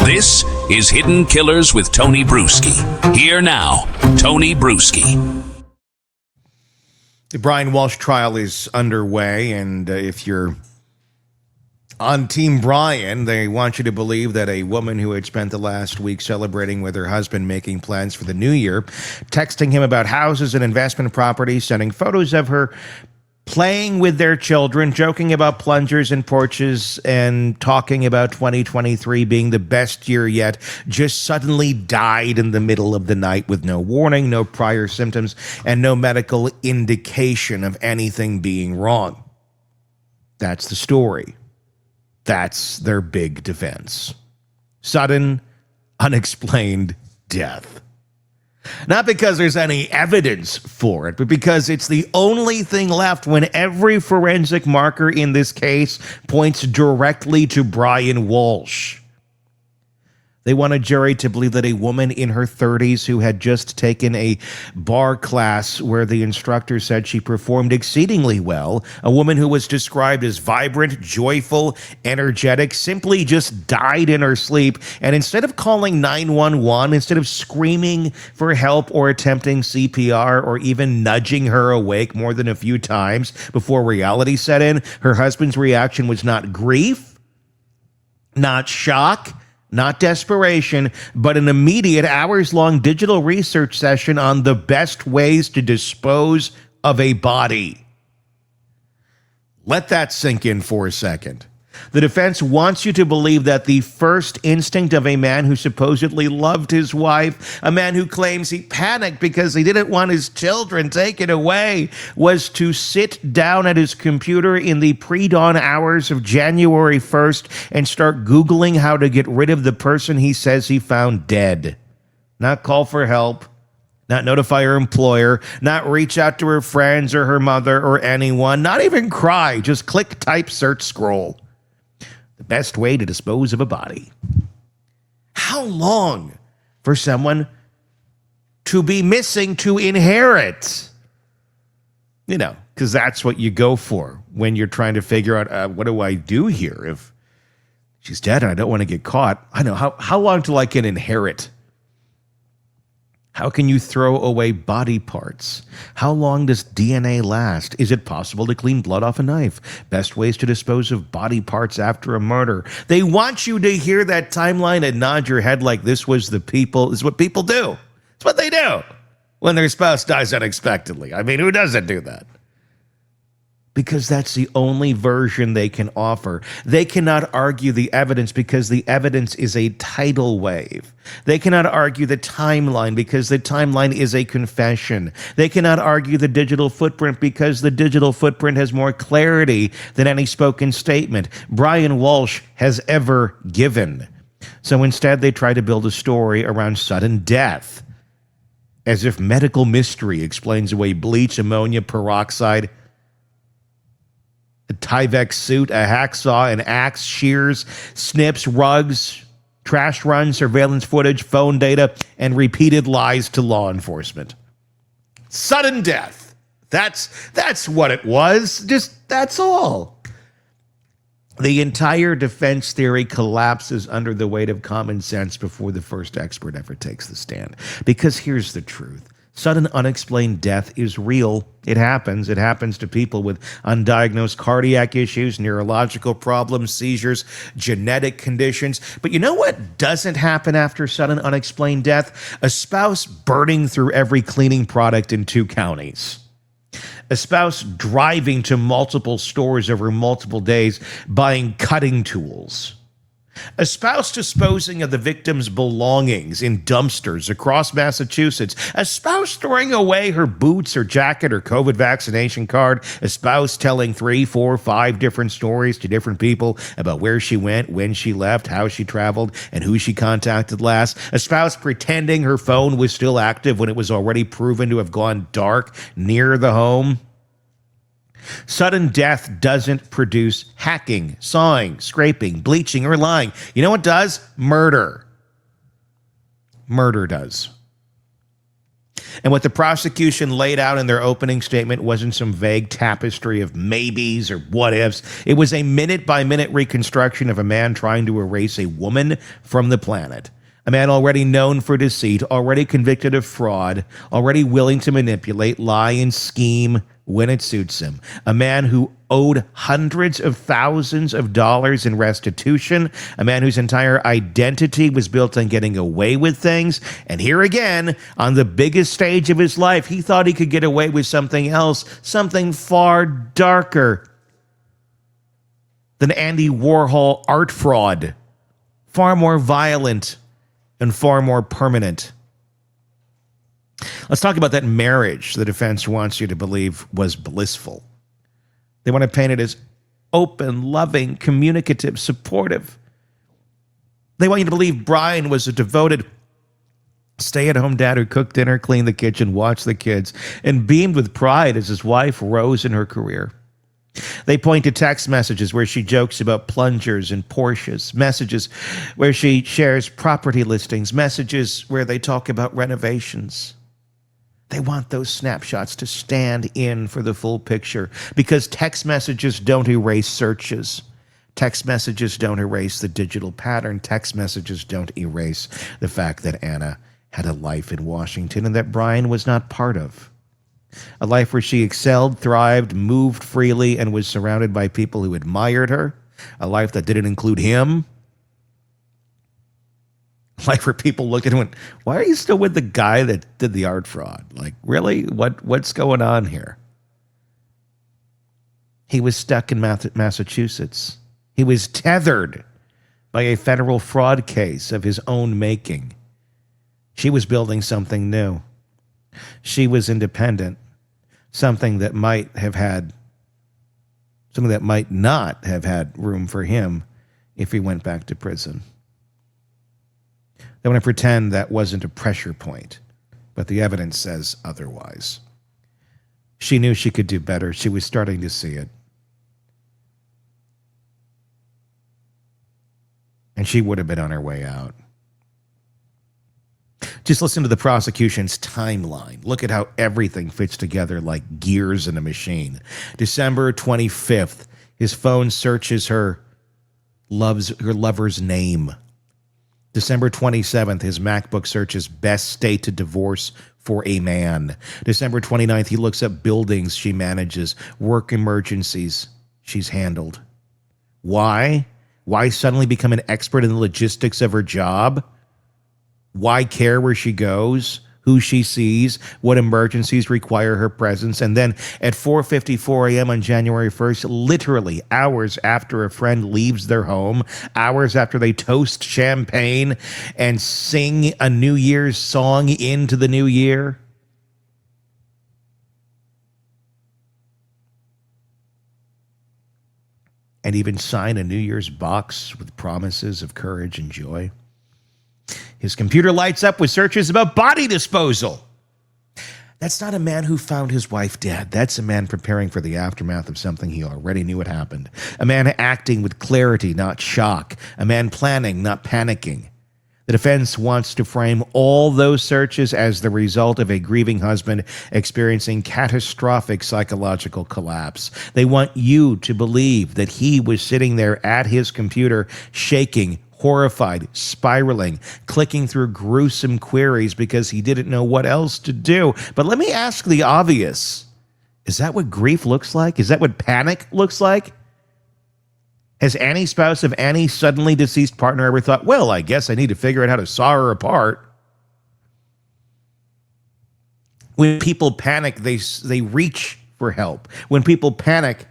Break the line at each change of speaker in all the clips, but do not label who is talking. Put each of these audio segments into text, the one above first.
This is Hidden Killers with Tony Bruschi. Here now, Tony Bruschi.
The Brian Walshe trial is underway, and if you're on Team Brian, they want you to believe that a woman who had spent the last week celebrating with her husband, making plans for the new year, texting him about houses and investment properties, sending photos of her playing with their children, joking about plungers and porches, and talking about 2023 being the best year yet, just suddenly died in the middle of the night with no warning, no prior symptoms, and no medical indication of anything being wrong. That's the story. That's their big defense. Sudden, unexplained death. Not because there's any evidence for it, but because it's the only thing left when every forensic marker in this case points directly to Brian Walshe. They want a jury to believe that a woman in her 30s who had just taken a bar class where the instructor said she performed exceedingly well, a woman who was described as vibrant, joyful, energetic, simply just died in her sleep. And instead of calling 911, instead of screaming for help or attempting CPR or even nudging her awake more than a few times before reality set in, her husband's reaction was not grief, not shock, not desperation, but an immediate hours-long digital research session on the best ways to dispose of a body. Let that sink in for a second. The defense wants you to believe that the first instinct of a man who supposedly loved his wife, a man who claims he panicked because he didn't want his children taken away, was to sit down at his computer in the pre-dawn hours of January 1st and start Googling how to get rid of the person he says he found dead. Not call for help, not notify her employer, not reach out to her friends or her mother or anyone, not even cry, just click, type, search, scroll. The best way to dispose of a body. How long for someone to be missing to inherit? You know, because that's what you go for when you're trying to figure out, what do I do here? If she's dead and I don't want to get caught, I know, how long till I can inherit? How can you throw away body parts? How long does DNA last? Is it possible to clean blood off a knife? Best ways to dispose of body parts after a murder. They want you to hear that timeline and nod your head like this is what people do. It's what they do when their spouse dies unexpectedly. I mean, who doesn't do that? Because that's the only version they can offer. They cannot argue the evidence because the evidence is a tidal wave. They cannot argue the timeline because the timeline is a confession. They cannot argue the digital footprint because the digital footprint has more clarity than any spoken statement Brian Walshe has ever given. So instead, they try to build a story around sudden death, as if medical mystery explains away bleach, ammonia, peroxide, a Tyvek suit, a hacksaw, an axe, shears, snips, rugs, trash runs, surveillance footage, phone data, and repeated lies to law enforcement. Sudden death. That's what it was. That's all. The entire defense theory collapses under the weight of common sense before the first expert ever takes the stand. Because here's the truth. Sudden unexplained death is real. It happens. It happens to people with undiagnosed cardiac issues, neurological problems, seizures, genetic conditions. But you know what doesn't happen after sudden unexplained death? A spouse burning through every cleaning product in 2 counties. A spouse driving to multiple stores over multiple days, buying cutting tools. A spouse disposing of the victim's belongings in dumpsters across Massachusetts. A spouse throwing away her boots or jacket or COVID vaccination card. A spouse telling 3, 4, 5 different stories to different people about where she went, when she left, how she traveled, and who she contacted last. A spouse pretending her phone was still active when it was already proven to have gone dark near the home. Sudden death doesn't produce hacking, sawing, scraping, bleaching, or lying. You know what does? Murder. Murder does. And what the prosecution laid out in their opening statement wasn't some vague tapestry of maybes or what ifs. It was a minute-by-minute reconstruction of a man trying to erase a woman from the planet. A man already known for deceit, already convicted of fraud, already willing to manipulate, lie, and scheme when it suits him. A man who owed hundreds of thousands of dollars in restitution. A man whose entire identity was built on getting away with things. And here again, on the biggest stage of his life, he thought he could get away with something else, something far darker than Andy Warhol art fraud, far more violent and far more permanent. Let's talk about that marriage the defense wants you to believe was blissful. They want to paint it as open, loving, communicative, supportive. They want you to believe Brian was a devoted stay-at-home dad who cooked dinner, cleaned the kitchen, watched the kids, and beamed with pride as his wife rose in her career. They point to text messages where she jokes about plungers and Porsches, messages where she shares property listings, messages where they talk about renovations. They want those snapshots to stand in for the full picture because text messages don't erase searches. Text messages don't erase the digital pattern. Text messages don't erase the fact that Anna had a life in Washington and that Brian was not part of. A life where she excelled, thrived, moved freely, and was surrounded by people who admired her. A life that didn't include him. Like where people look at him and went, why are you still with the guy that did the art fraud? Like, really? What's going on here? He was stuck in Massachusetts. He was tethered by a federal fraud case of his own making. She was building something new. She was independent, something that might not have had room for him if he went back to prison. They want to pretend that wasn't a pressure point, but the evidence says otherwise. She knew she could do better. She was starting to see it. And she would have been on her way out. Just listen to the prosecution's timeline. Look at how everything fits together like gears in a machine. December 25th, his phone searches her lover's name. December 27th, his MacBook searches best state to divorce for a man. December 29th, he looks up buildings she manages, work emergencies she's handled. Why? Why suddenly become an expert in the logistics of her job? Why care where she goes, who she sees, what emergencies require her presence? And then at 4:54 a.m. on January 1st, literally hours after a friend leaves their home, hours after they toast champagne and sing a New Year's song into the new year, and even sign a New Year's box with promises of courage and joy. His computer lights up with searches about body disposal. That's not a man who found his wife dead. That's a man preparing for the aftermath of something he already knew had happened. A man acting with clarity, not shock. A man planning, not panicking. The defense wants to frame all those searches as the result of a grieving husband experiencing catastrophic psychological collapse. They want you to believe that he was sitting there at his computer, shaking, horrified, spiraling, clicking through gruesome queries because he didn't know what else to do. But let me ask the obvious. Is that what grief looks like? Is that what panic looks like? Has any spouse of any suddenly deceased partner ever thought, well, I guess I need to figure out how to saw her apart? When people panic, they reach for help. When people panic,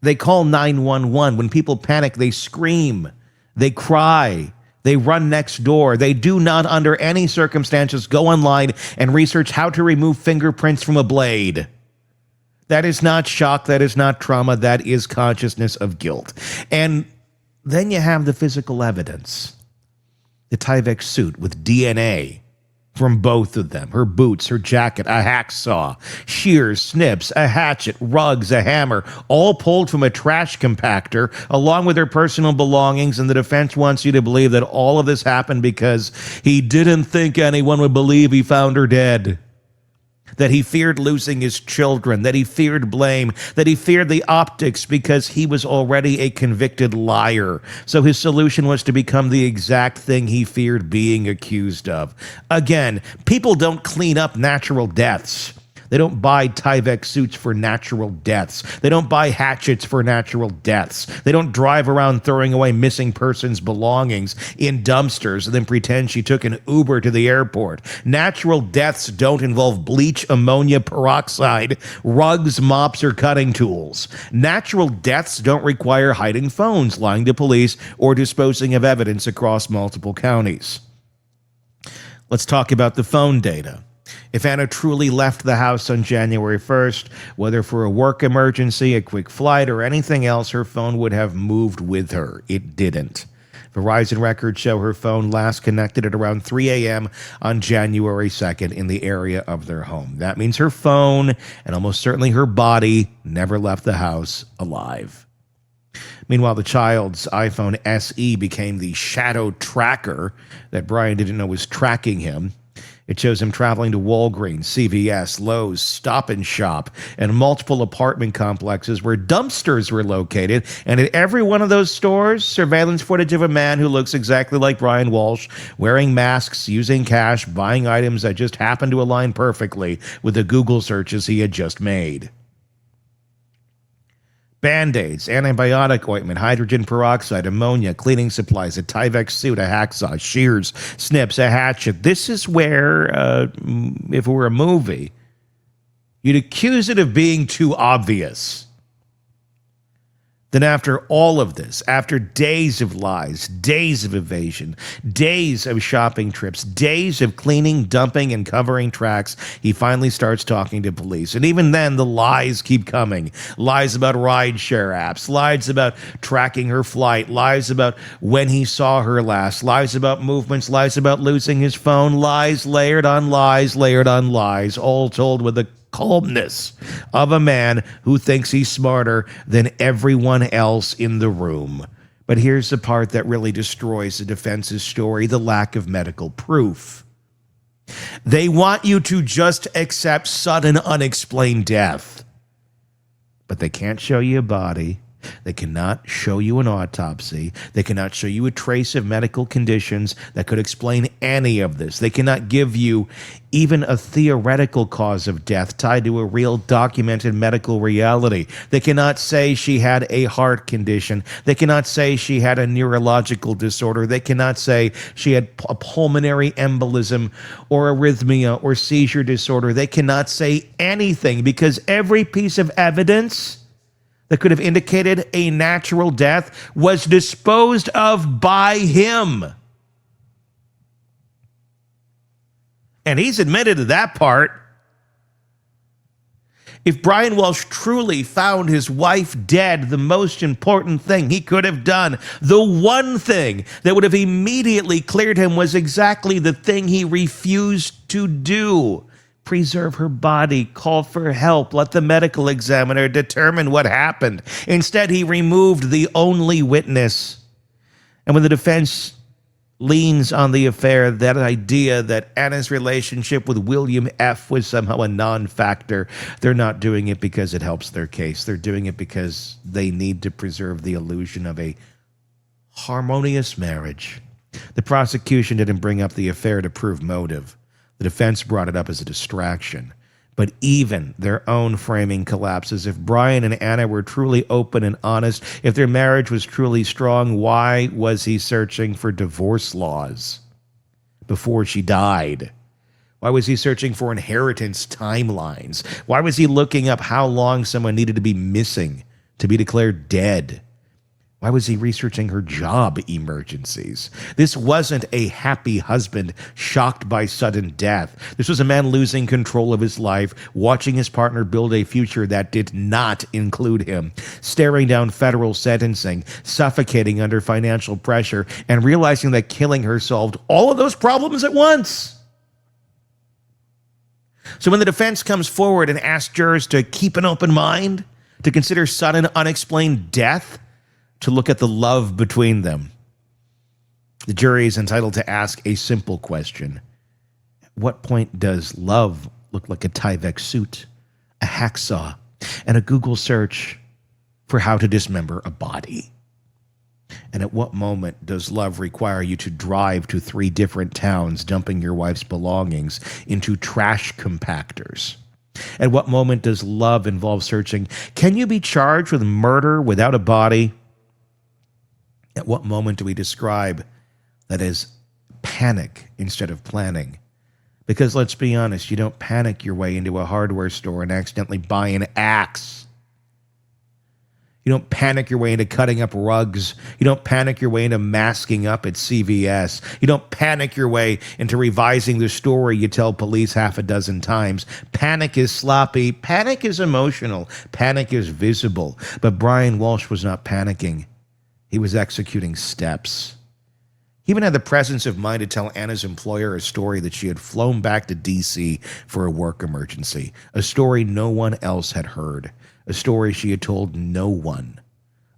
they call 911. When people panic, they scream. They cry. They run next door. They do not, under any circumstances, go online and research how to remove fingerprints from a blade. That is not shock. That is not trauma. That is consciousness of guilt. And then you have the physical evidence. The Tyvek suit with DNA from both of them. Her boots, her jacket, a hacksaw, shears, snips, a hatchet, rugs, a hammer, all pulled from a trash compactor, along with her personal belongings. And the defense wants you to believe that all of this happened because he didn't think anyone would believe he found her dead. that he feared losing his children, that he feared blame, that he feared the optics because he was already a convicted liar. So his solution was to become the exact thing he feared being accused of. Again, people don't clean up natural deaths. They don't buy Tyvek suits for natural deaths. They don't buy hatchets for natural deaths. They don't drive around throwing away missing persons' belongings in dumpsters and then pretend she took an Uber to the airport. Natural deaths don't involve bleach, ammonia, peroxide, rugs, mops, or cutting tools. Natural deaths don't require hiding phones, lying to police, or disposing of evidence across multiple counties. Let's talk about the phone data. If Anna truly left the house on January 1st, whether for a work emergency, a quick flight, or anything else, her phone would have moved with her. It didn't. Verizon records show her phone last connected at around 3 a.m. on January 2nd in the area of their home. That means her phone, and almost certainly her body, never left the house alive. Meanwhile, the child's iPhone SE became the shadow tracker that Brian didn't know was tracking him. It shows him traveling to Walgreens, CVS, Lowe's, Stop and Shop, and multiple apartment complexes where dumpsters were located. And at every one of those stores, surveillance footage of a man who looks exactly like Brian Walshe, wearing masks, using cash, buying items that just happened to align perfectly with the Google searches he had just made. Band-Aids, antibiotic ointment, hydrogen peroxide, ammonia, cleaning supplies, a Tyvek suit, a hacksaw, shears, snips, a hatchet. This is where, if it were a movie, you'd accuse it of being too obvious. Then after all of this, after days of lies, days of evasion, days of shopping trips, days of cleaning, dumping, and covering tracks, he finally starts talking to police. And even then, the lies keep coming. Lies about rideshare apps, lies about tracking her flight, lies about when he saw her last, lies about movements, lies about losing his phone, lies layered on lies, all told with a calmness of a man who thinks he's smarter than everyone else in the room. But here's the part that really destroys the defense's story: the lack of medical proof. They want you to just accept sudden, unexplained death, but they can't show you a body. They cannot show you an autopsy. They cannot show you a trace of medical conditions that could explain any of this. They cannot give you even a theoretical cause of death tied to a real documented medical reality. They cannot say she had a heart condition. They cannot say she had a neurological disorder. They cannot say she had a pulmonary embolism or arrhythmia or seizure disorder. They cannot say anything because every piece of evidence that could have indicated a natural death was disposed of by him. And he's admitted to that part. If Brian Walshe truly found his wife dead, the most important thing he could have done, the one thing that would have immediately cleared him, was exactly the thing he refused to do: preserve her body, call for help, let the medical examiner determine what happened. Instead, he removed the only witness. And when the defense leans on the affair, that idea that Anna's relationship with William F. was somehow a non-factor, they're not doing it because it helps their case. They're doing it because they need to preserve the illusion of a harmonious marriage. The prosecution didn't bring up the affair to prove motive. The defense brought it up as a distraction. But even their own framing collapses. If Brian and Anna were truly open and honest, if their marriage was truly strong, why was he searching for divorce laws before she died? Why was he searching for inheritance timelines? Why was he looking up how long someone needed to be missing to be declared dead? Why was he researching her job emergencies? This wasn't a happy husband shocked by sudden death. This was a man losing control of his life, watching his partner build a future that did not include him, staring down federal sentencing, suffocating under financial pressure, and realizing that killing her solved all of those problems at once. So when the defense comes forward and asks jurors to keep an open mind, to consider sudden, unexplained death, to look at the love between them, the jury is entitled to ask a simple question: at what point does love looked like a Tyvek suit, a hacksaw, and a Google search for how to dismember a body. And at what moment does love require you to drive to 3 different towns, dumping your wife's belongings into trash compactors? At what moment does love involve searching, can you be charged with murder without a body? At what moment do we describe that as panic instead of planning? Because let's be honest, you don't panic your way into a hardware store and accidentally buy an axe. You don't panic your way into cutting up rugs. You don't panic your way into masking up at CVS. You don't panic your way into revising the story you tell police half a dozen times. Panic is sloppy. Panic is emotional. Panic is visible. But Brian Walshe was not panicking. He was executing steps. He even had the presence of mind to tell Anna's employer a story that she had flown back to D.C. for a work emergency, a story no one else had heard, a story she had told no one,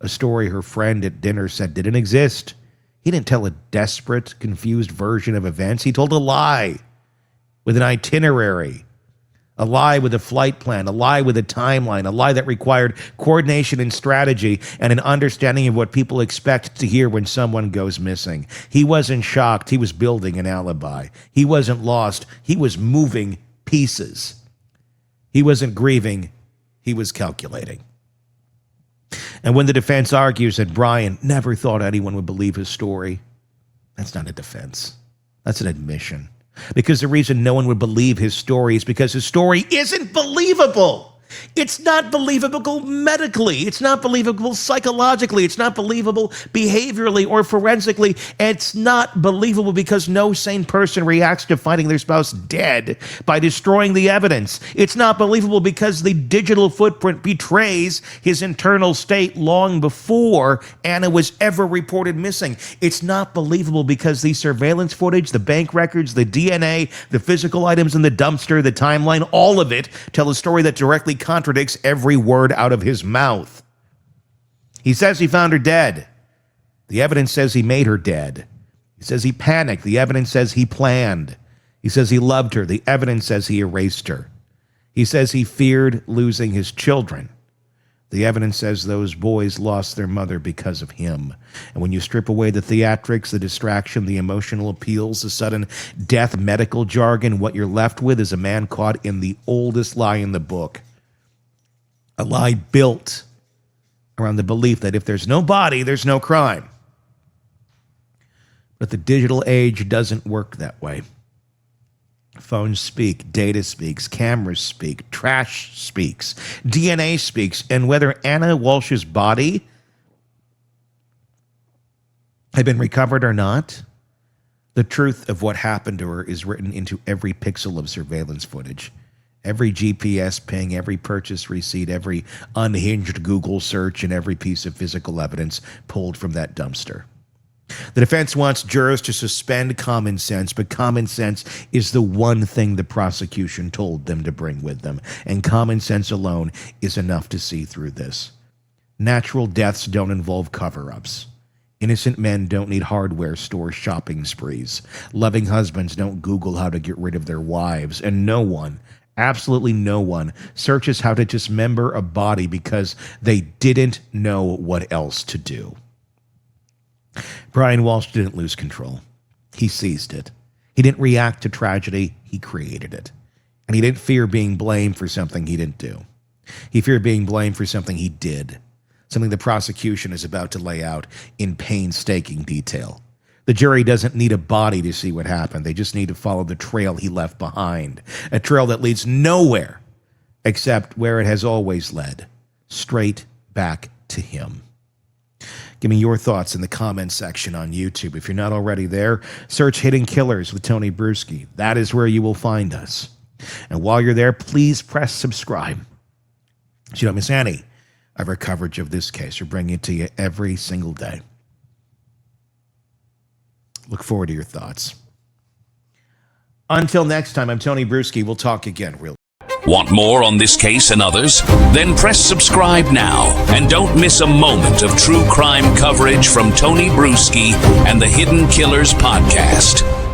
a story her friend at dinner said didn't exist. He didn't tell a desperate, confused version of events. He told a lie with an itinerary, a lie with a flight plan, a lie with a timeline, a lie that required coordination and strategy and an understanding of what people expect to hear when someone goes missing. He wasn't shocked. He was building an alibi. He wasn't lost. He was moving pieces. He wasn't grieving. He was calculating. And when the defense argues that Brian never thought anyone would believe his story, that's not a defense. That's an admission. Because the reason no one would believe his story is because his story isn't believable. It's not believable medically. It's not believable psychologically. It's not believable behaviorally or forensically. It's not believable because no sane person reacts to finding their spouse dead by destroying the evidence. It's not believable because the digital footprint betrays his internal state long before Anna was ever reported missing. It's not believable because the surveillance footage, the bank records, the DNA, the physical items in the dumpster, the timeline, all of it tell a story that directly contradicts every word out of his mouth. He says he found her dead. The evidence says he made her dead. He says he panicked. The evidence says he planned. He says he loved her. The evidence says he erased her. He says he feared losing his children. The evidence says those boys lost their mother because of him. And when you strip away the theatrics, the distraction, the emotional appeals, the sudden death medical jargon, what you're left with is a man caught in the oldest lie in the book. A lie built around the belief that if there's no body, there's no crime. But the digital age doesn't work that way. Phones speak, data speaks, cameras speak, trash speaks, DNA speaks, and whether Anna Walshe's body had been recovered or not, the truth of what happened to her is written into every pixel of surveillance footage. Every GPS ping, every purchase receipt, every unhinged Google search, and every piece of physical evidence pulled from that dumpster. The defense wants jurors to suspend common sense, but common sense is the one thing the prosecution told them to bring with them, and common sense alone is enough to see through this. Natural deaths don't involve cover-ups. Innocent men don't need hardware store shopping sprees. Loving husbands don't Google how to get rid of their wives, and no one, absolutely no one, searches how to dismember a body because they didn't know what else to do. Brian Walshe didn't lose control. He seized it. He didn't react to tragedy. He created it. And he didn't fear being blamed for something he didn't do. He feared being blamed for something he did, something the prosecution is about to lay out in painstaking detail. The jury doesn't need a body to see what happened. They just need to follow the trail he left behind, a trail that leads nowhere except where it has always led, straight back to him. Give me your thoughts in the comments section on YouTube. If you're not already there, search Hidden Killers with Tony Bruschi. That is where you will find us. And while you're there, please press subscribe so you don't miss any of our coverage of this case. We're bringing it to you every single day. Look forward to your thoughts. Until next time, I'm Tony Bruschi. We'll talk again real.
Want more on this case and others? Then press subscribe now and don't miss a moment of true crime coverage from Tony Bruschi and the Hidden Killers podcast.